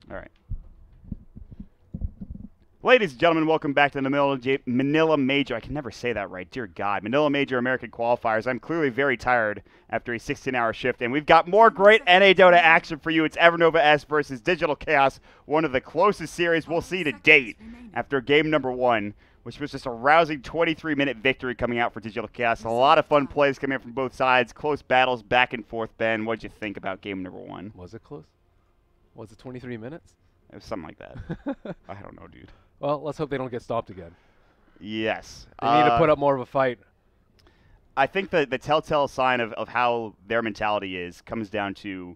All right. Ladies and gentlemen, welcome back to the Manila Major. I can never say that right. Dear God. Manila Major American Qualifiers. I'm clearly very tired after a 16-hour shift, and we've got more great NA Dota action for you. It's EvernovaS versus Digital Chaos, one of the closest series we'll see to date after game number 1, which was just a rousing 23-minute victory coming out for Digital Chaos. A lot of fun plays coming in from both sides, close battles back and forth. Ben, what'd you think about game number 1? Was it close? Was it 23 minutes? It was something like that. I don't know, dude. Well, let's hope they don't get stopped again. Yes. They need to put up more of a fight. I think the telltale sign of how their mentality is comes down to,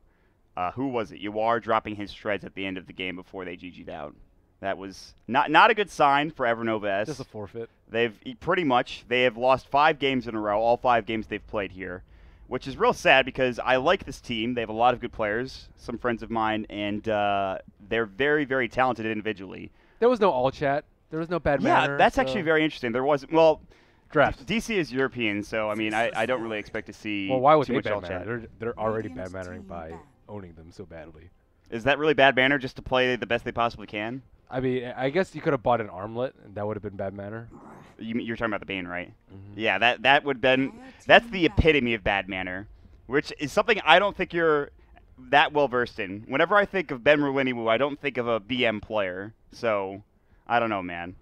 who was it? Yuar dropping his shreds at the end of the game before they GG'd out. That was not a good sign for EvernovaS. Just a forfeit. They have lost 5 games in a row, all 5 games they've played here, which is real sad because I like this team. They have a lot of good players, some friends of mine, and they're very, very talented individually. There was no all chat. There was no bad manner. Yeah, that's actually very interesting. There wasn't. Well, draft. DC is European, so I mean, I don't really expect to see. Well, why would too they much bad all chat. manner? They're already bad mannering by owning them so badly. Is that really bad manner just to play the best they possibly can? I mean, I guess you could have bought an armlet, and that would have been bad manner. You're talking about the Bane, right? Mm-hmm. Yeah, that would have been. That's the epitome of bad manner, which is something I don't think you're that well versed in. Whenever I think of Ben Merliniwu, I don't think of a BM player. So. I don't know, man.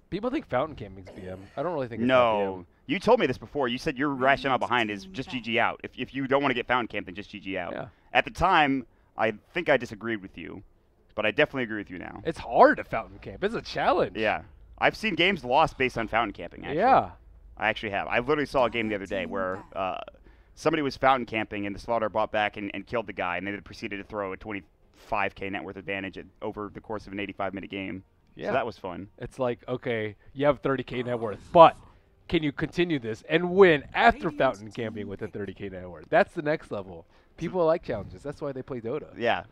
People think fountain camping's BM. I don't really think it's No. You told me this before. You said your rationale behind is just GG out. If you don't want to get fountain camped, then just GG out. Yeah. At the time, I think I disagreed with you, but I definitely agree with you now. It's hard to fountain camp. It's a challenge. Yeah. I've seen games lost based on fountain camping, actually. Yeah. I actually have. I literally saw a game the other day where somebody was fountain camping and the slaughter brought back and killed the guy, and they proceeded to throw a 25K net worth advantage over the course of an 85-minute game. Yeah. So that was fun. It's like, okay, you have 30K net worth, but can you continue this and win after fountain camping with a 30K net worth? That's the next level. People like challenges. That's why they play Dota. Yeah.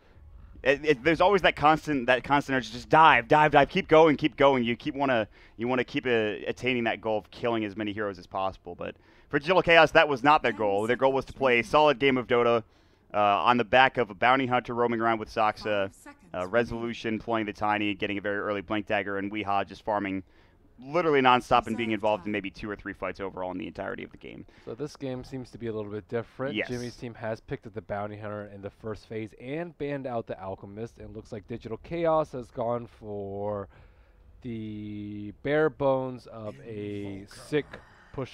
There's always that constant urge, just dive, keep going. You want to keep attaining that goal of killing as many heroes as possible. But for Digital Chaos, that was not their goal. Their goal was to play a solid game of Dota on the back of a bounty hunter roaming around with Soxa, Resolution playing the Tiny, getting a very early Blink Dagger, and Weehaw just farming literally nonstop and being involved in maybe 2 or 3 fights overall in the entirety of the game. So this game seems to be a little bit different. Yes. Jimmy's team has picked up the Bounty Hunter in the first phase and banned out the Alchemist, and looks like Digital Chaos has gone for the bare bones of a sick push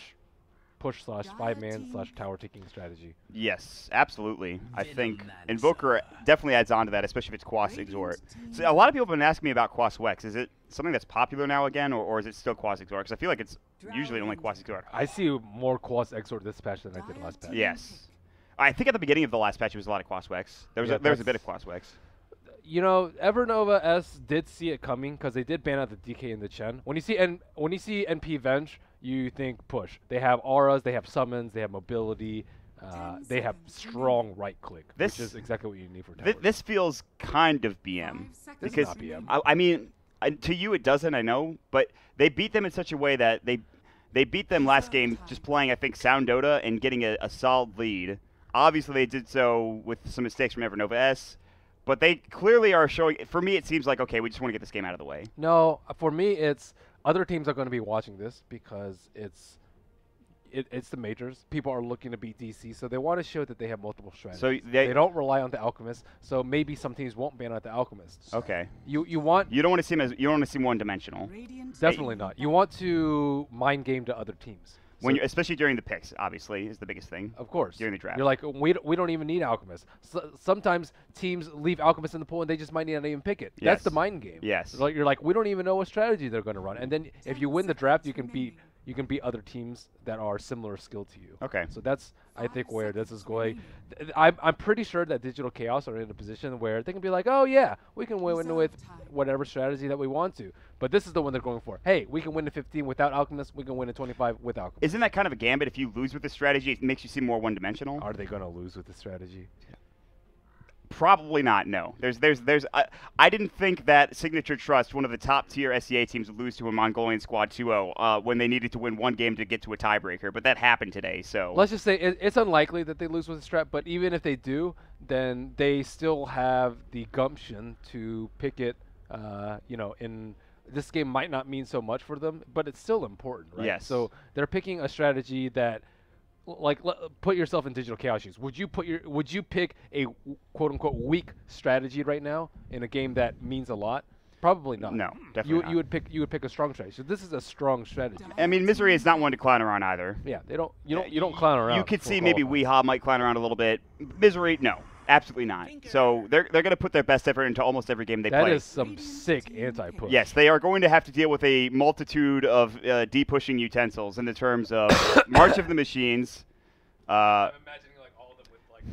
/ 5-man / tower taking strategy. Yes, absolutely. I think Invoker definitely adds on to that, especially if it's Quas Exort. So a lot of people have been asking me about Quas Wex. Is it something that's popular now again, or is it still Quas Exort? Because I feel like it's usually only Quas Exort. I see more Quas Exort this patch than I did last patch. Yes. I think at the beginning of the last patch it was a lot of Quas Wex. There was a bit of Quas Wex. You know, EvernovaS did see it coming because they did ban out the DK and the Chen. When you see NP Venge, you think push. They have auras, they have summons, they have mobility, they have strong right click, which is exactly what you need for towers. This feels kind of BM. This because is not BM. I mean, to you it doesn't, I know, but they beat them in such a way that they beat them last game just playing, I think, Sound Dota and getting a solid lead. Obviously, they did so with some mistakes from EvernovaS. But they clearly are showing. For me, it seems like, okay, we just want to get this game out of the way. No, for me, it's other teams are going to be watching this because it's the majors. People are looking to beat DC, so they want to show that they have multiple strategies. So they don't rely on the Alchemist. So maybe some teams won't ban out the Alchemist. Okay. You don't want to see one dimensional. Definitely not. You want to mind game to other teams. When especially during the picks, obviously, is the biggest thing. Of course. During the draft. You're like, we don't even need Alchemist. Sometimes teams leave Alchemist in the pool and they just might not even pick it. Yes. That's the mind game. Yes. You're like, we don't even know what strategy they're going to run. And then if you win the draft, you can beat other teams that are similar skill to you. Okay. So that's, I think, where this is going. I'm pretty sure that Digital Chaos are in a position where they can be like, oh, yeah, we can win with whatever strategy that we want to. But this is the one they're going for. Hey, we can win in 15 without Alchemist. We can win in 25 with Alchemist. Isn't that kind of a gambit? If you lose with this strategy, it makes you seem more one-dimensional. Are they going to lose with the strategy? Probably not, no. I didn't think that Signature Trust, one of the top-tier SEA teams, would lose to a Mongolian squad 2-0 when they needed to win one game to get to a tiebreaker, but that happened today, so... Let's just say it's unlikely that they lose with the strat, but even if they do, then they still have the gumption to pick it. In this game might not mean so much for them, but it's still important, right? Yes. So they're picking a strategy that, like, put yourself in Digital Chaos shoes. Would you pick a quote unquote weak strategy right now in a game that means a lot? Probably not. No, definitely not. You would pick a strong strategy. So this is a strong strategy. I mean, Misery is not one to clown around either. Yeah, you don't clown around. You could for see maybe qualifying. Weehaw might clown around a little bit. Misery, no, absolutely not. So they're going to put their best effort into almost every game they play. That is some sick anti-push. Yes, they are going to have to deal with a multitude of de-pushing utensils in the terms of March of the Machines. I'm imagining like all of them with like.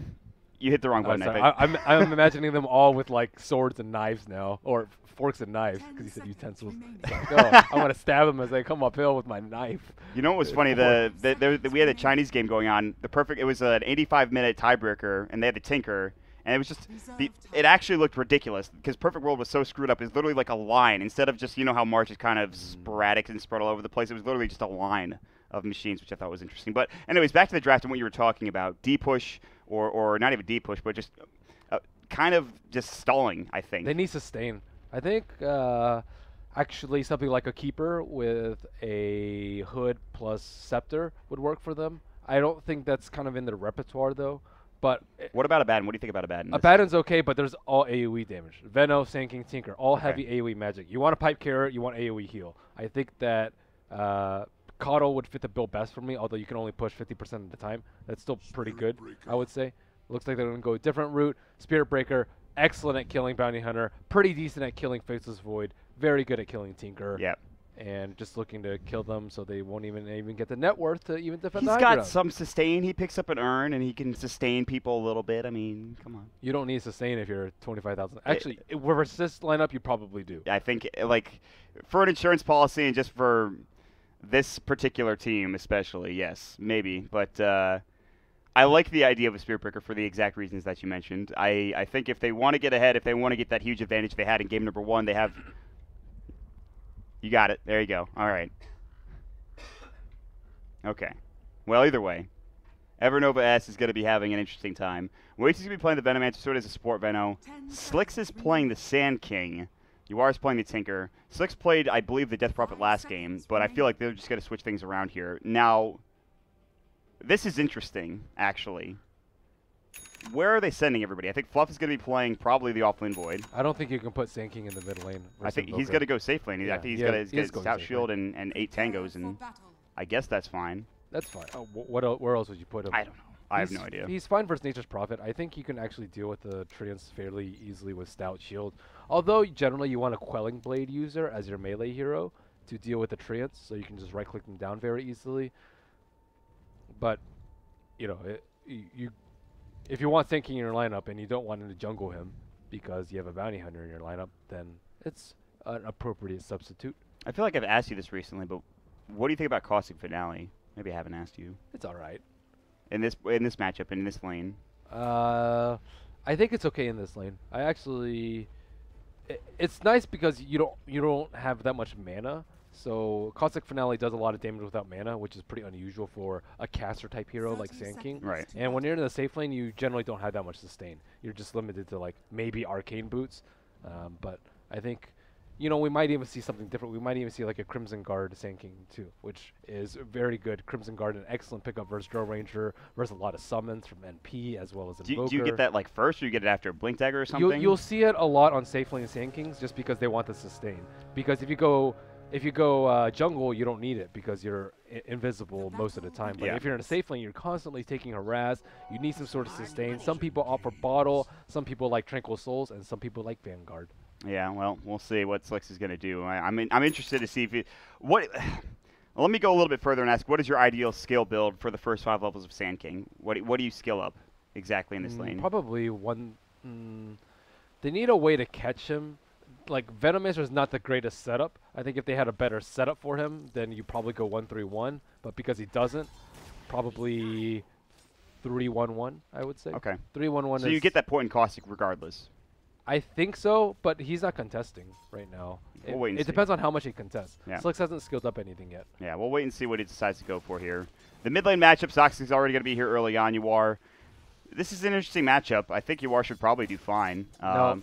You hit the wrong button, Sorry, I think. I'm imagining them all with like swords and knives now, or forks and knives, because you said utensils. It's like, oh, I'm gonna stab them as they come uphill with my knife. You know what was funny? We had a Chinese game going on. It was an 85-minute tiebreaker, and they had the Tinker, and it was just it actually looked ridiculous because Perfect World was so screwed up. It's literally like a line instead of just how March is kind of sporadic and spread all over the place. It was literally just a line of machines, which I thought was interesting. But anyways, back to the draft and what you were talking about: D-push or not even D-push, but just kind of just stalling. I think They need sustain. I think actually something like a Keeper with a Hood plus Scepter would work for them. I don't think that's kind of in their repertoire though. But what about Abaddon? What do you think about Abaddon? Abaddon's okay, but there's all AoE damage. Venno, Sand King, Tinker, all Okay. heavy AoE magic. You want a Pipe Carrot, you want AoE heal. I think that Coddle would fit the bill best for me, although you can only push 50% of the time. That's still pretty good, I would say. Looks like they're going to go a different route. Spirit Breaker, excellent at killing Bounty Hunter, pretty decent at killing Faceless Void, very good at killing Tinker. Yep. And just looking to kill them so they won't even get the net worth to even defend He's the high got ground. some sustain. He picks up an urn, and he can sustain people a little bit. I mean, come on. You don't need sustain if you're 25,000. Actually, with this lineup, you probably do. I think, like, for an insurance policy and just for this particular team especially, yes, maybe. But I like the idea of a Spirit Breaker for the exact reasons that you mentioned. I think if they want to get ahead, if they want to get that huge advantage they had in game number 1, they have... You got it. There you go. All right. Okay. Well, either way, EvernovaS is going to be having an interesting time. Waits is going to be playing the Venomancer, so does a support Venno. Slicks is playing the Sand King. UR is playing the Tinker. Slicks played, I believe, the Death Prophet last game, but I feel like they're just going to switch things around here. Now, this is interesting, actually. Where are they sending everybody? I think Fluff is going to be playing probably the Offlane Void. I don't think you can put Sand King in the mid lane. I think he's going to go safe lane. I think he's going to get Stout Shield and 8 Tangos, and I guess that's fine. That's fine. Where else would you put him? I don't know. I have no idea. He's fine versus Nature's Prophet. I think you can actually deal with the Treants fairly easily with Stout Shield. Although, generally, you want a Quelling Blade user as your melee hero to deal with the Treants, so you can just right-click them down very easily. But, if you want Sand King in your lineup and you don't want him to jungle him because you have a Bounty Hunter in your lineup, then it's an appropriate substitute. I feel like I've asked you this recently, but what do you think about Caustic Finale? Maybe I haven't asked you. It's all right. In this matchup, in this lane. I think it's okay in this lane. I actually, it's nice because you don't have that much mana. So Caustic Finale does a lot of damage without mana, which is pretty unusual for a caster type hero like Sand King. Right. And when you're in the safe lane, you generally don't have that much sustain. You're just limited to like maybe Arcane Boots. But I think, we might even see something different. We might even see like a Crimson Guard Sand King too, which is very good. Crimson Guard, an excellent pickup versus Drill Ranger, versus a lot of summons from NP as well as Invoker. Do you get that like first, or you get it after Blink Dagger or something? You'll see it a lot on safe lane Sand Kings just because they want the sustain. Because if you go jungle, you don't need it because you're invisible most of the time. But if you're in a safe lane, you're constantly taking harass. You need some sort of sustain. Some people opt for Bottle, some people like Tranquil Souls, and some people like Vanguard. Yeah, well, we'll see what Slicks is going to do. I'm interested to see if what. Let me go a little bit further and ask, what is your ideal skill build for the first 5 levels of Sand King? What do you skill up exactly in this lane? Probably one. They need a way to catch him. Like, Venomancer is not the greatest setup. I think if they had a better setup for him, then you probably go 1-3-1. But because he doesn't, probably 3-1-1, I would say. Okay. 3-1-1 So you get that point in Caustic regardless. I think so, but he's not contesting right now. We'll wait and it see. depends on how much he contests. Yeah. Slicks hasn't skilled up anything yet. Yeah, we'll wait and see what he decides to go for here. The mid lane matchup, Zoxy's already going to be here early on. You are. this is an interesting matchup. I think Uar should probably do fine. No,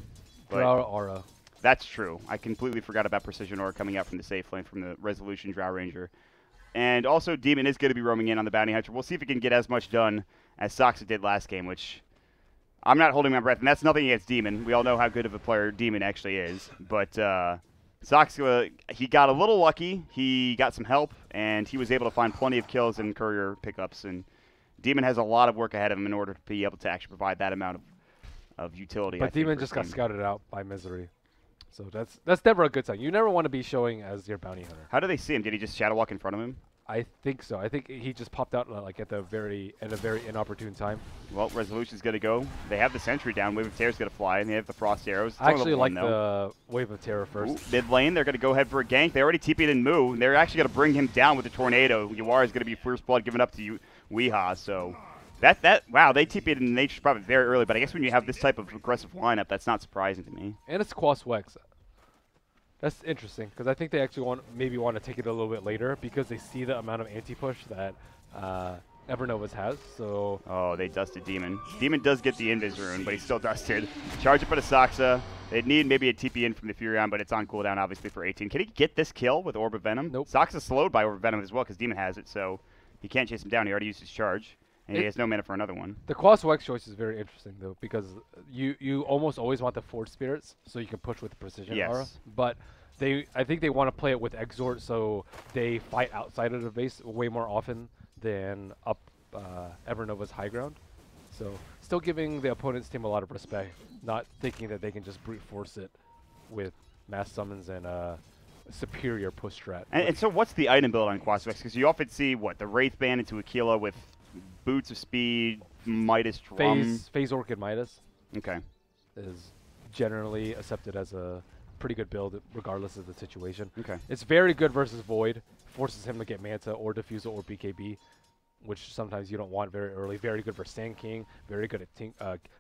but Drow Aura. that's true. I completely forgot about Precision Aura coming out from the safe lane from the Resolution Drow Ranger. And also, Demon is going to be roaming in on the Bounty Hunter. We'll see if he can get as much done as Soxa did last game, which I'm not holding my breath. And that's nothing against Demon. We all know how good of a player Demon actually is. But Soxa, he got a little lucky. He got some help, and he was able to find plenty of kills and courier pickups. And Demon has a lot of work ahead of him in order to be able to actually provide that amount of utility. But Demon just got scouted out by Misery. So that's never a good sign. You never want to be showing as your bounty hunter. How did they see him? Did he just shadow walk in front of him? I think so. I think he just popped out like at a very inopportune time. Well, Resolution's going to go. They have the Sentry down. Wave of Terror's going to fly, and they have the Frost Arrows. I actually like the Wave of Terror first. Ooh, mid lane, they're going to go ahead for a gank. They already TP'd in Moo. They're actually going to bring him down with the Tornado. Uar is going to be first blood given up to Weehaw, so... Wow, they TP'd in Nature's probably very early, but I guess when you have this type of aggressive lineup, that's not surprising to me. And it's Quas Wex. That's interesting, because I think they actually maybe want to take it a little bit later, because they see the amount of anti-push that EvernovaS has, so... Oh, they dusted Demon. Demon does get the Invis rune, but he's still dusted. Charge up at a Soxa. They'd need maybe a TP in from the Furion, but it's on cooldown, obviously, for 18. Can he get this kill with Orb of Venom? Nope. Soxa's slowed by Orb of Venom as well, because Demon has it, so he can't chase him down. He already used his charge. And he has no mana for another one. The Quas Wex choice is very interesting, though, because you almost always want the Forge Spirits, so you can push with the Precision Aura. But I think they want to play it with Exort, so they fight outside of the base way more often than up EvernovaS high ground. So still giving the opponent's team a lot of respect, not thinking that they can just brute force it with mass summons and superior push strat. And so what's the item build on Quas Wex? Because you often see, the Wraith Band into Aquila with Boots of Speed, Midas Drum. Phase Orchid Midas. Okay. Is generally accepted as a pretty good build regardless of the situation. Okay. It's very good versus Void. Forces him to get Manta or Diffusal or BKB, which sometimes you don't want very early. Very good for Sand King. Very good at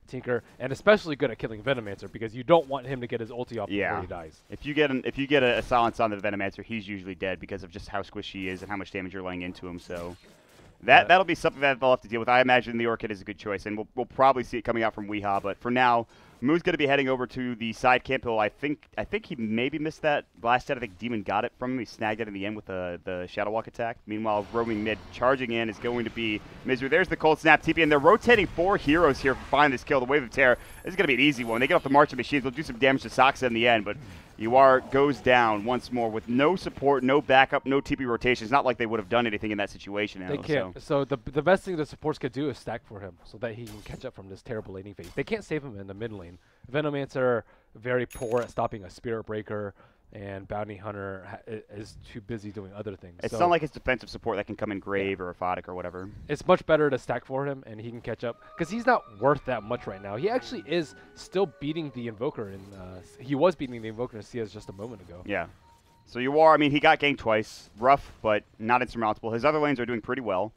Tinker. And especially good at killing Venomancer, because you don't want him to get his ulti off before he dies. If you get a silence on the Venomancer, he's usually dead because of just how squishy he is and how much damage you're laying into him. So that'll be something that they'll have to deal with. I imagine the Orchid is a good choice, and we'll probably see it coming out from Weehaw. But for now, Moo's going to be heading over to the side camp hill. I think he maybe missed that last set. I think Demon got it from him. He snagged it in the end with the Shadow Walk attack. Meanwhile, roaming mid, charging in is going to be Misery. There's the Cold Snap TP, and they're rotating 4 heroes here for finding this kill. The Wave of Terror. This is going to be an easy one. They get off the March of Machines. They'll do some damage to Soxa in the end, but Uar goes down once more with no support, no backup, no TP rotation. It's not like they would have done anything in that situation. They can't. So the best thing the supports could do is stack for him so that he can catch up from this terrible laning phase. They can't save him in the mid lane. Venomancer, very poor at stopping a Spirit Breaker, and Bounty Hunter is too busy doing other things. It's not like it's defensive support that can come in Grave or Aphotic or whatever. It's much better to stack for him, and he can catch up, because he's not worth that much right now. He actually is still beating the Invoker, he was beating the Invoker in CS just a moment ago. Yeah. So Uar, he got ganked twice. Rough, but not insurmountable. His other lanes are doing pretty well.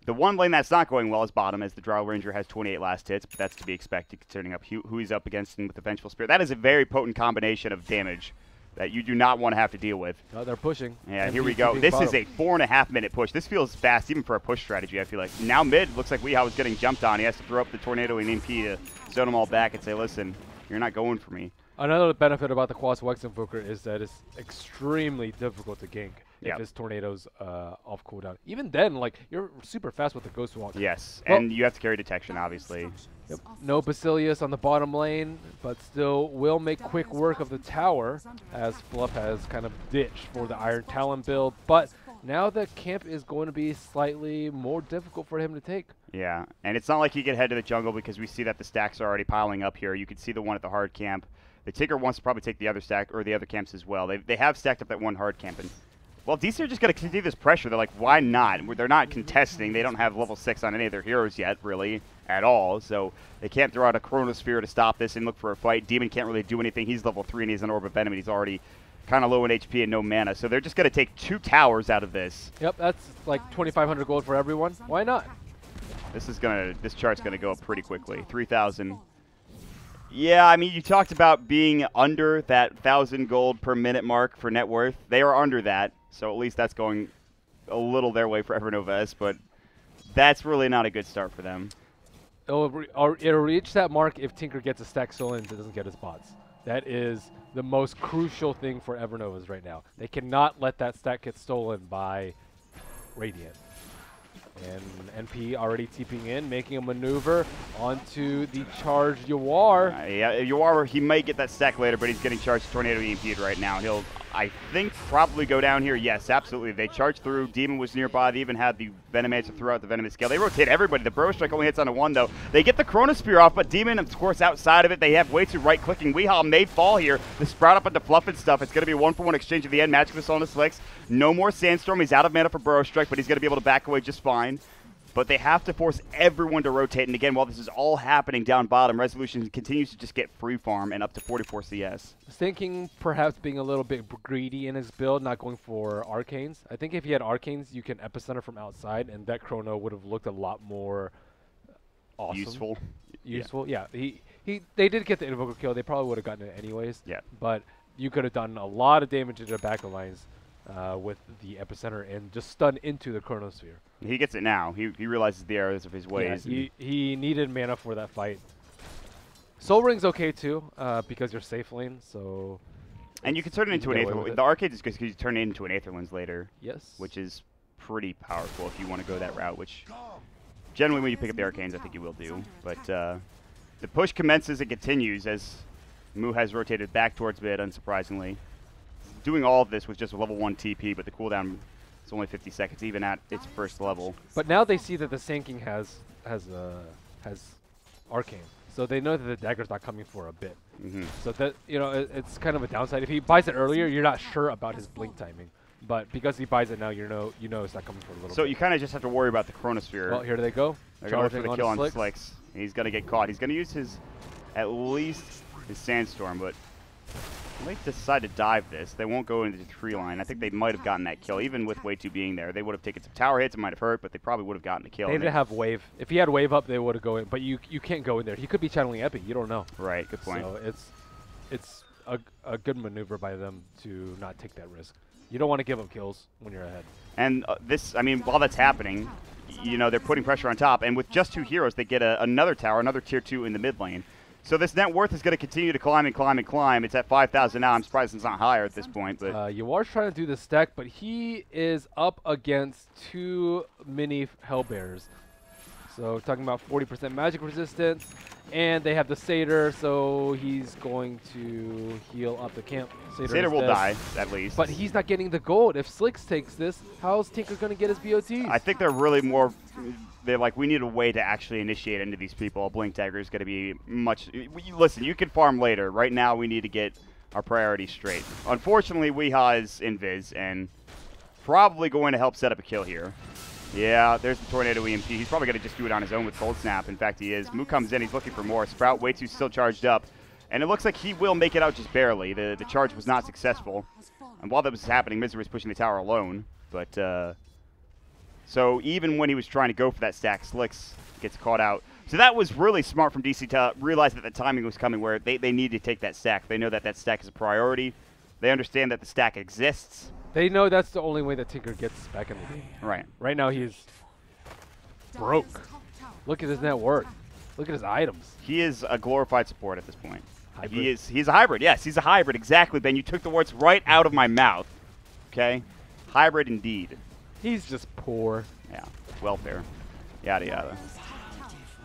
The one lane that's not going well is bottom, as the Drow Ranger has 28 last hits, but that's to be expected considering who he's up against and with the Vengeful Spirit. That is a very potent combination of damage that you do not want to have to deal with. Oh, they're pushing. Yeah, here we go. This is a 4.5-minute push. This feels fast, even for a push strategy, I feel like. Now mid, looks like Weehaw was getting jumped on. He has to throw up the Tornado and EMP to zone them all back and say, listen, you're not going for me. Another benefit about the Quas Wex Invoker is that it's extremely difficult to gank if his Tornado's off cooldown. Even then, you're super fast with the Ghost Walk. Yes, and you have to carry detection, obviously. Yep. No Basilius on the bottom lane, but still will make quick work of the tower, as Fluff has kind of ditched for the Iron Talon build. But now the camp is going to be slightly more difficult for him to take. Yeah, and it's not like he can head to the jungle, because we see that the stacks are already piling up here. You can see the one at the hard camp. The Tinker wants to probably take the other stack, or the other camps as well. They have stacked up that one hard camp, and well, DC are just going to continue this pressure. They're like, why not? They're not contesting. They don't have level 6 on any of their heroes yet, really, at all. So they can't throw out a Chronosphere to stop this and look for a fight. Demon can't really do anything. He's level 3 and he's an Orb of Venom, and he's already kind of low in HP and no mana. So they're just going to take 2 towers out of this. Yep, that's like 2,500 gold for everyone. Why not? This chart's going to go up pretty quickly. 3,000. Yeah, you talked about being under that 1,000 gold per minute mark for net worth. They are under that, so at least that's going a little their way for EvernovaS, but that's really not a good start for them. it'll reach that mark if Tinker gets a stack stolen and doesn't get his bots. That is the most crucial thing for EvernovaS right now. They cannot let that stack get stolen by Radiant. And NP already TPing in, making a maneuver onto the charged Yawar. Yeah, Yawar, he might get that stack later, but he's getting charged Tornado EMP'd right now. He'll, I think, probably go down here. Yes, absolutely. They charged through. Demon was nearby. They even had the Venomancer throw out the Venomous Scale. They rotate everybody. The Burrow Strike only hits on a 1, though. They get the Chronosphere off, but Demon, of course, outside of it. They have way too right-clicking. Weehaw may fall here. The Sprout up into Fluff and stuff. It's going to be a 1-for-1 exchange at the end. Magic Missile on the Slicks. No more Sandstorm. He's out of mana for Burrow Strike, but he's going to be able to back away just fine. But they have to force everyone to rotate. And again, while this is all happening down bottom, Resolution continues to just get free farm and up to 44 CS. I was thinking perhaps being a little bit greedy in his build, not going for Arcanes. I think if he had Arcanes, you can Epicenter from outside, and that Chrono would have looked a lot more awesome. Useful, yeah. They did get the Invoker kill. They probably would have gotten it anyways. Yeah. But you could have done a lot of damage to their back lines with the Epicenter and just stun into the Chronosphere. He gets it now. He realizes the errors of his ways. Yeah, he needed mana for that fight. Soul Ring's okay too, because you're safe lane, so... And you can turn it into an Aether Lens. The Arcade is good because you turn it into an Aether Lens later. Yes. Which is pretty powerful if you want to go that route, which generally when you pick up the Arcanes, I think you will do. But the push commences and continues as Mu has rotated back towards mid, unsurprisingly. Doing all of this with just a level 1 TP, but the cooldown is only 50 seconds, even at its first level. But now they see that the Sanking has Arcane, so they know that the dagger's not coming for a bit. So that it's kind of a downside. If he buys it earlier, you're not sure about his blink timing. But because he buys it now, you know it's not coming for a little bit. So you kind of just have to worry about the Chronosphere. Well, here they go. They're going for the kill on Slicks. He's going to get caught. He's going to use at least his Sandstorm, but might decide to dive this. They won't go into the tree line. I think they might have gotten that kill. Even with way 2 being there, they would have taken some tower hits. It might have hurt, but they probably would have gotten the kill. They didn't have wave. If he had wave up, they would have gone in. But you can't go in there. He could be channeling Epi. You don't know. Right. Good point. So it's a good maneuver by them to not take that risk. You don't want to give up kills when you're ahead. And while that's happening, they're putting pressure on top. And with just 2 heroes, they get another tower, another tier 2 in the mid lane. So this net worth is going to continue to climb and climb and climb. It's at 5,000 now. I'm surprised it's not higher at this point. But Yawar's trying to do the stack, but he is up against 2 mini Hellbears. So talking about 40% magic resistance, and they have the Satyr, so he's going to heal up the camp. Satyr will die, at least. But he's not getting the gold. If Slicks takes this, how's Tinker going to get his BOTs? I think they're really more... They're like, we need a way to actually initiate into these people. A Blink Dagger is going to be much... Listen, you can farm later. Right now, we need to get our priorities straight. Unfortunately, Weehaw is invis and probably going to help set up a kill here. Yeah, there's the Tornado EMP. He's probably going to just do it on his own with Cold Snap. In fact, he is. Mu comes in. He's looking for more. Sprout way too still charged up. And it looks like he will make it out just barely. The charge was not successful. And while that was happening, Misery was pushing the tower alone. But... So even when he was trying to go for that stack, Slicks gets caught out. So that was really smart from DC to realize that the timing was coming where they need to take that stack. They know that stack is a priority. They understand that the stack exists. They know that's the only way that Tinker gets back in the game. Right. Right now he's broke. Look at his net worth. Look at his items. He is a glorified support at this point. He's a hybrid. Yes, he's a hybrid. Exactly, Ben. You took the words right out of my mouth. Okay? Hybrid indeed. He's just poor. Yeah, welfare. Yada yada.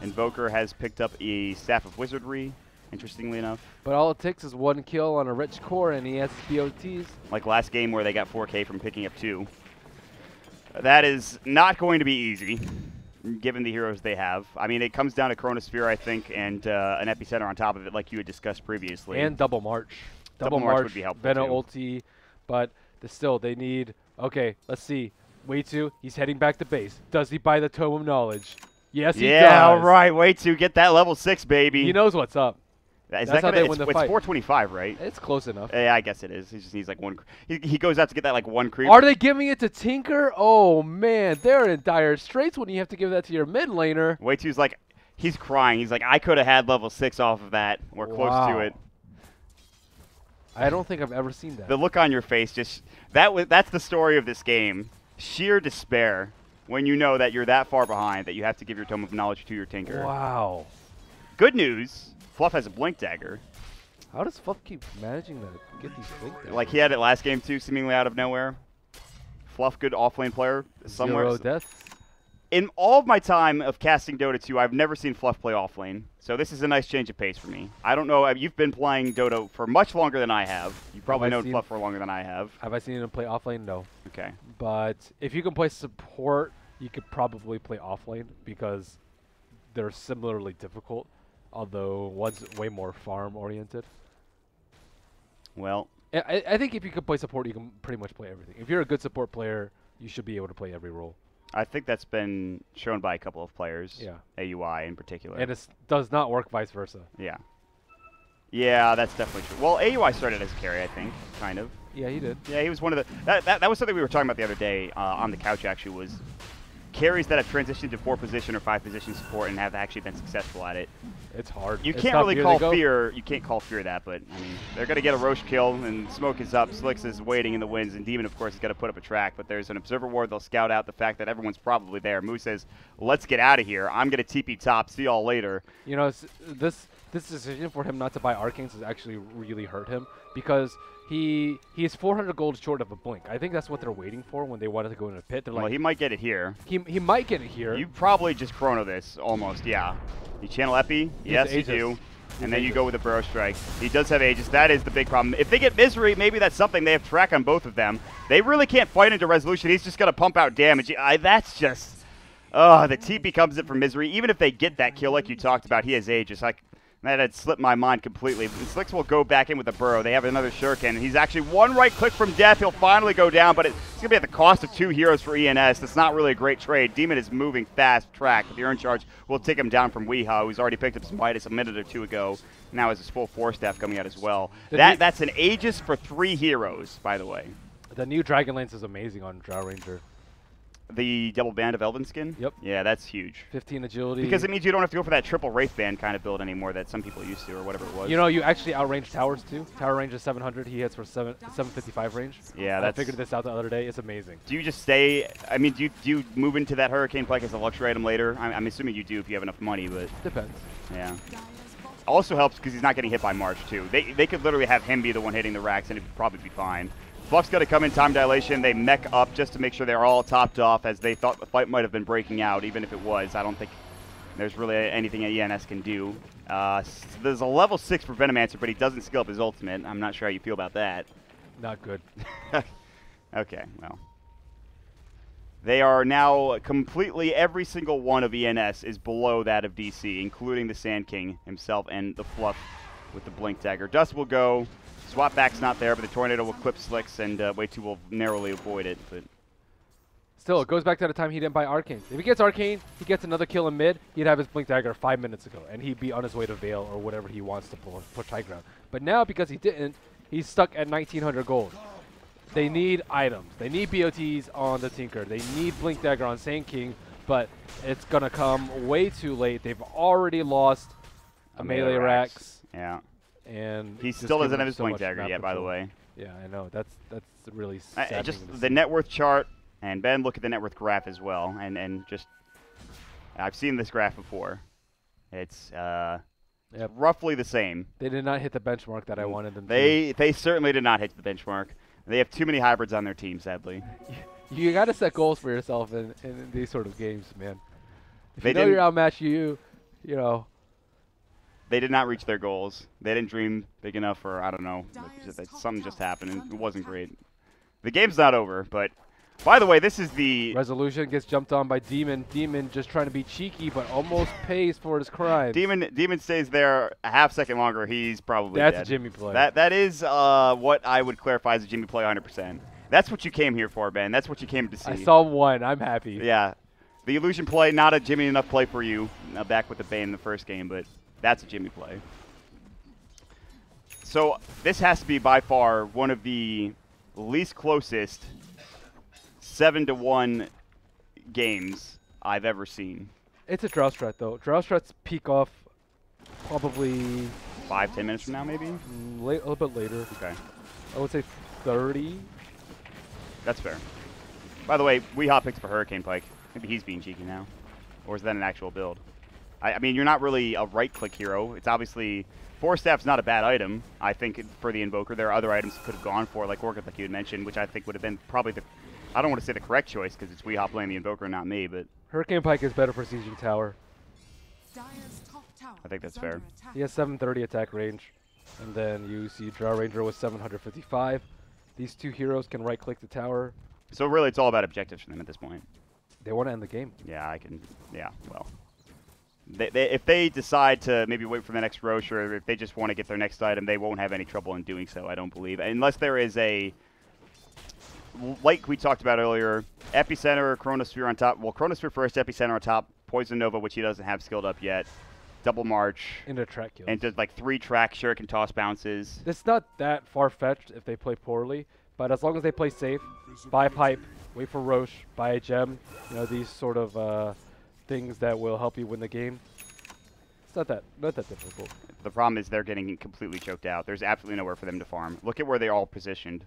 Invoker has picked up a Staff of Wizardry, interestingly enough. But all it takes is 1 kill on a rich core and he has BOTs. Like last game where they got 4K from picking up 2. That is not going to be easy, given the heroes they have. I mean, it comes down to Chronosphere, I think, and an Epicenter on top of it, like you had discussed previously. And Double March. Double March would be helpful, Veno too. ulti, but still, they need... Okay, let's see. Way 2, he's heading back to base. Does he buy the Tome of Knowledge? Yes, he does. Yeah, all right. Way 2, get that level 6, baby. He knows what's up. That's how they win the it's fight. 425, right? It's close enough. Yeah, I guess it is. He just needs like 1. He goes out to get that like 1 creep. Are they giving it to Tinker? Oh, man. They're in dire straits when you have to give that to your mid laner. Way 2's like, he's crying. He's like, I could have had level 6 off of that. We're close to it. I don't think I've ever seen that. The look on your face, just that's the story of this game. Sheer despair. when you know that you're that far behind that you have to give your Tome of Knowledge to your Tinker. Wow. Good news, Fluff has a Blink Dagger. How does Fluff keep managing to get these Blink Daggers? Like he had it last game too, seemingly out of nowhere. Fluff, good offlane player. Somewhere. 0 deaths. In all of my time of casting Dota 2, I've never seen Fluff play offlane. So this is a nice change of pace for me. I don't know. You've been playing Dota for much longer than I have. You've probably known Fluff for longer than I have. Have I seen him play offlane? No. Okay. But if you can play support, you could probably play offlane because they're similarly difficult, although one's way more farm-oriented. Well, I think if you can play support, you can pretty much play everything. If you're a good support player, you should be able to play every role. I think that's been shown by a couple of players. Yeah. AUI in particular. And it does not work vice versa. Yeah. Yeah, that's definitely true. Well, AUI started as a carry, I think, kind of. Yeah, he did. Yeah, he was one of the... That was something we were talking about the other day on the couch, actually, was carries that have transitioned to 4-position or 5-position support and have actually been successful at it. It's hard. You can't really call fear. You can't call fear that, but I mean, they're going to get a Roche kill, and smoke is up. Slicks is waiting in the winds, and Demon, of course, is going to put up a track. But there's an observer ward. They'll scout out the fact that everyone's probably there. Moo says, "Let's get out of here. I'm going to TP top. See y'all later." You know, this decision for him not to buy Arcanes has actually really hurt him because he is 400 gold short of a blink. I think that's what they're waiting for when they wanted to go in a pit. They're like, well, he might get it here. He might get it here. You probably just chrono this almost, yeah. You channel Epi, yes you do, and then you go with a Burrow Strike. He does have Aegis. That is the big problem. If they get Misery, maybe that's something. They have track on both of them. They really can't fight into Resolution. He's just going to pump out damage. That's just... the TP comes in for Misery. Even if they get that kill like you talked about, he has Aegis. That had slipped my mind completely. Slicks will go back in with a Burrow. They have another Shuriken. He's actually one right click from death. He'll finally go down, but it's going to be at the cost of 2 heroes for ENS. That's not really a great trade. Demon is moving fast track, but the Urn Charge will take him down from Weehaw, who's already picked up some Midas a minute or two ago. Now has his full 4-staff coming out as well. That's an Aegis for 3 heroes, by the way. The new Dragon Lance is amazing on Drow Ranger. The double band of Elven Skin? Yep. Yeah, that's huge. 15 agility. Because it means you don't have to go for that triple Wraith Band kind of build anymore that some people used to, or whatever it was. You know, you actually outrange towers, too. Tower range is 700. He hits for 755 range. Yeah, I figured this out the other day. It's amazing. Do you just stay... I mean, do you move into that Hurricane Pike as a luxury item later? I'm assuming you do if you have enough money, but... Depends. Yeah. Also helps because he's not getting hit by March, too. They could literally have him be the one hitting the racks, and it would probably be fine. Fluff's got to come in time dilation. They mech up just to make sure they're all topped off as they thought the fight might have been breaking out, even if it was. I don't think there's really anything that ENS can do. There's a level 6 for Venomancer, but he doesn't skill up his ultimate. I'm not sure how you feel about that. Not good. Okay, well. They are now completely, every single one of ENS is below that of DC, including the Sand King himself and the Fluff with the Blink Dagger. Dust will go. Swap back's not there, but the Tornado will clip Slicks, and Way 2 will narrowly avoid it. But still, it goes back to the time he didn't buy Arcane. If he gets Arcane, he gets another kill in mid, he'd have his Blink Dagger 5 minutes ago, and he'd be on his way to Veil or whatever he wants to push high ground. But now, because he didn't, he's stuck at 1,900 gold. They need items. They need BOTs on the Tinker. They need Blink Dagger on Sand King, but it's going to come way too late. They've already lost a melee racks. Yeah. And he still doesn't have his Blink Dagger yet, by the way. Yeah, I know. That's really sad. Just the net worth chart, and Ben, look at the net worth graph as well. And just, I've seen this graph before. It's roughly the same. They did not hit the benchmark that I wanted them to. They certainly did not hit the benchmark. They have too many hybrids on their team, sadly. You got to set goals for yourself in these sort of games, man. If you know you're outmatched, you know. They did not reach their goals. They didn't dream big enough, or I don't know. Something just happened, and it wasn't great. The game's not over, but by the way, this is the... Resolution gets jumped on by Demon. Demon just trying to be cheeky, but almost pays for his crime. Demon stays there a half second longer. He's probably dead. That's a Jimmy play. That is what I would clarify as a Jimmy play 100%. That's what you came here for, Ben. That's what you came to see. I saw one. I'm happy. Yeah. The illusion play, not a Jimmy enough play for you. Back with the Bane in the first game, but... That's a Jimmy play. So this has to be by far one of the least closest 7-to-1 games I've ever seen. It's a draw strat though. Draw strats peak off probably 5-10 minutes from now, maybe. A little bit later. Okay. I would say 30. That's fair. By the way, Weehaw picked up a Hurricane Pike. Maybe he's being cheeky now. Or is that an actual build? I mean, you're not really a right-click hero. It's obviously... Force Staff's not a bad item, I think, for the Invoker. There are other items you could have gone for, like Orchid, like you had mentioned, which I think would have been probably the... I don't want to say the correct choice, because it's Weehawk playing the Invoker, not me, but... Hurricane Pike is better for sieging tower. I think that's fair. He has 730 attack range. And then you see Draw Ranger with 755. These two heroes can right-click the tower. So really, it's all about objectives for them at this point. They want to end the game. Yeah, I can... Yeah, well... if they decide to maybe wait for the next Roche, or if they just want to get their next item, they won't have any trouble in doing so, I don't believe. Unless there is a... Like we talked about earlier, Epicenter, Chronosphere on top. Well, Chronosphere first, Epicenter on top, Poison Nova, which he doesn't have skilled up yet. Double March. Into track kills. And just like 3 track Shuriken toss bounces. It's not that far-fetched if they play poorly, but as long as they play safe, buy Pipe, wait for Roche, buy a gem, you know, these sort of things that will help you win the game. It's not that difficult. The problem is they're getting completely choked out. There's absolutely nowhere for them to farm. Look at where they're all positioned.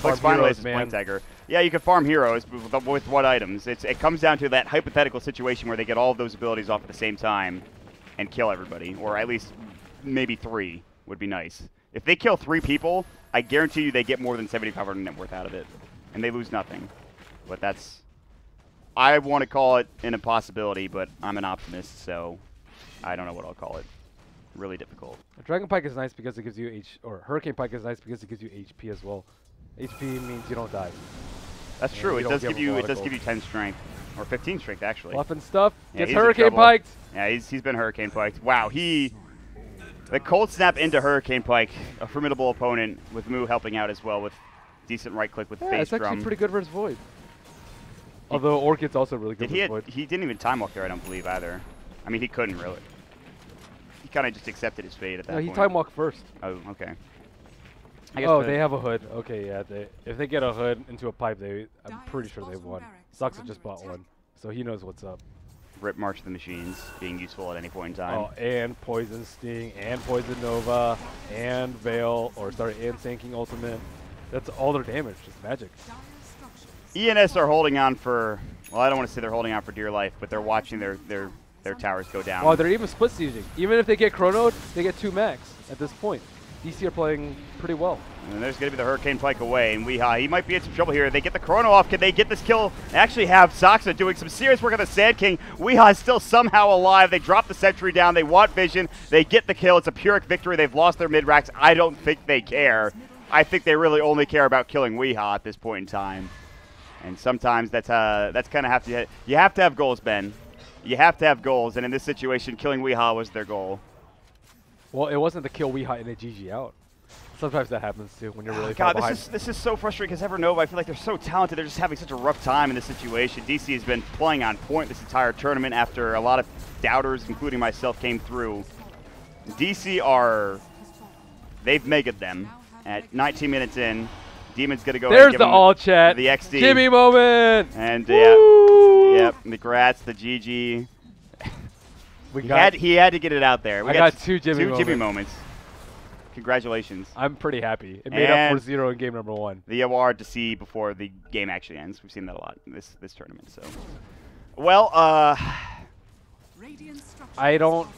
Like heroes, Point Tiger. Yeah, you can farm heroes, but with what items? It comes down to that hypothetical situation where they get all of those abilities off at the same time and kill everybody, or at least maybe 3 would be nice. If they kill 3 people, I guarantee you they get more than 7,500 net worth out of it, and they lose nothing. But that's... I want to call it an impossibility, but I'm an optimist, so I don't know what I'll call it. Really difficult. Dragon Pike is nice because it gives you or Hurricane Pike is nice because it gives you HP as well. HP means you don't die. That's true. It does give you 10 strength, or 15 strength actually. Fluff and stuff. Yeah, gets Hurricane Piked. Yeah, he's been Hurricane Piked. Wow, the cold snap into Hurricane Pike, a formidable opponent with Moo helping out as well with decent right click with Phase it's Drum. actually pretty good versus Void. Although Orchid's also really good versus Void. He didn't even time walk there, I don't believe either. I mean, he couldn't really. He kind of just accepted his fate at that point. No, he time walked first. Oh, okay. Oh, they have a hood. Okay, yeah. If they get a hood into a pipe, I'm pretty sure they won. Sucks just bought one, so he knows what's up. Rip March of the Machines being useful at any point in time. Oh, and Poison Sting, and Poison Nova, and Veil, and Sinking Ultimate. That's all their damage, just magic. ENS are holding on for, well, I don't want to say they're holding on for dear life, but they're watching their towers go down. Oh, they're even split sieging. Even if they get chronoed, they get 2 max at this point. DC are playing pretty well. And there's going to be the Hurricane Pike away, and Weehawk, he might be in some trouble here. They get the Chrono off. Can they get this kill? They actually have Soxa doing some serious work on the Sand King. Weehawk is still somehow alive. They drop the sentry down. They want vision. They get the kill. It's a Pyrrhic victory. They've lost their mid-racks. I don't think they care. I think they really only care about killing Weehawk at this point in time. And sometimes that's kind of you have to have goals, Ben. You have to have goals, and in this situation, killing Weehawk was their goal. Well, it wasn't the kill Weehawk and a GG out. Sometimes that happens too when you're really far God, behind. this is so frustrating because EvernovaS, I feel like they're so talented. They're just having such a rough time in this situation. DC has been playing on point this entire tournament after a lot of doubters, including myself, came through. DC they've megaed them at 19 minutes in. Demon's gonna go. There's the all chat. The XD. Jimmy moment. And yep, McGrats, the GG. He had to get it out there. I got 2 Jimmy moments. Congratulations. I'm pretty happy. It made up for 0 in game number 1. The award to see before the game actually ends. We've seen that a lot in this tournament. So, well, I don't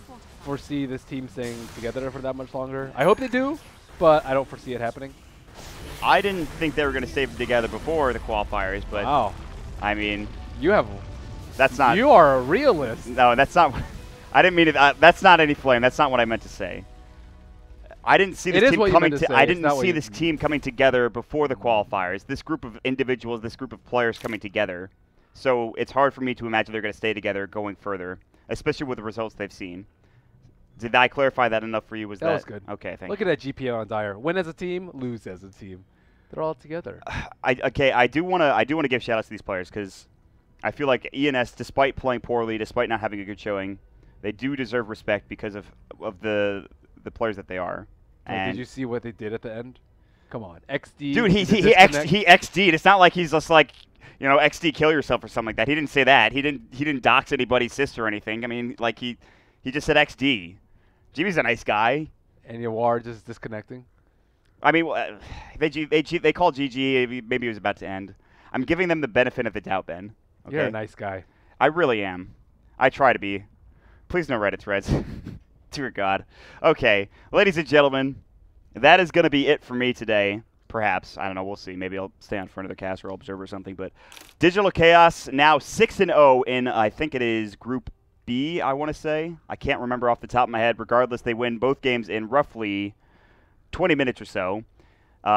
foresee this team staying together for that much longer. I hope they do, but I don't foresee it happening. I didn't think they were going to stay together before the qualifiers, but wow. I mean, that's not. You are a realist. No, that's not. I didn't mean it. That's not any flame. That's not what I meant to say. I didn't see this team coming. I didn't see this team coming together before the qualifiers. This group of individuals, this group of players coming together. So it's hard for me to imagine they're going to stay together going further, especially with the results they've seen. Did I clarify that enough for you? That was good. Okay, thank you. Look at that GPO on Dire. Win as a team, lose as a team. They're all together. I do want to give shout outs to these players because I feel like ENS, despite playing poorly, despite not having a good showing, they do deserve respect because of the players that they are. And did you see what they did at the end? Come on, XD. Dude, he XD'd. It's not like he's just like, you know, XD kill yourself or something like that. He didn't say that. He didn't dox anybody's sister or anything. I mean, like he just said XD. Jimmy's a nice guy. And Yawar just disconnecting. I mean, they called GG. Maybe it was about to end. I'm giving them the benefit of the doubt, Ben. Okay? You're a nice guy. I really am. I try to be. Please no Reddit threads. Dear God. Okay, ladies and gentlemen, that is going to be it for me today. Perhaps. I don't know. We'll see. Maybe I'll stay on front of the cast or I'll observe or something. But Digital Chaos now 6-0 in, I think it is Group B, I want to say. I can't remember off the top of my head. Regardless, they win both games in roughly 20 minutes or so.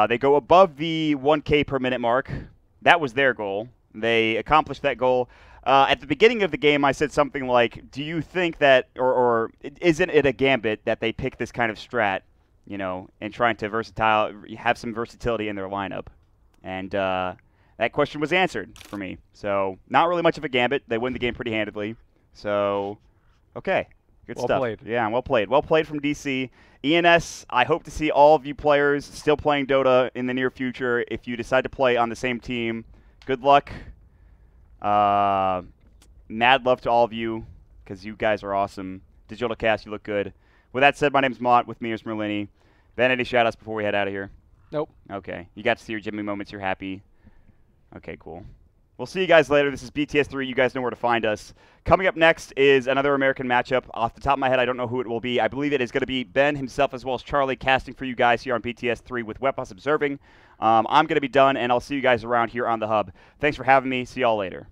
They go above the 1K per minute mark. That was their goal. They accomplished that goal. At the beginning of the game, I said something like, do you think that, or isn't it a gambit that they pick this kind of strat, you know, and trying to have some versatility in their lineup? And that question was answered for me. So not really much of a gambit. They win the game pretty handedly. So, okay. Good Well stuff. played. Yeah, well played. Well played from DC. ENS, I hope to see all of you players still playing Dota in the near future. If you decide to play on the same team, good luck. Mad love to all of you because you guys are awesome. Digital Cast, you look good. With that said, my name's Mont. With me is Merlini. Ben, any shout-outs before we head out of here? Nope. Okay. You got to see your Jimmy moments. You're happy. Okay, cool. We'll see you guys later. This is BTS3. You guys know where to find us. Coming up next is another American matchup. Off the top of my head, I don't know who it will be. I believe it is going to be Ben himself as well as Charlie casting for you guys here on BTS3 with Webhouse Observing. I'm going to be done, and I'll see you guys around here on the hub. Thanks for having me. See y'all later.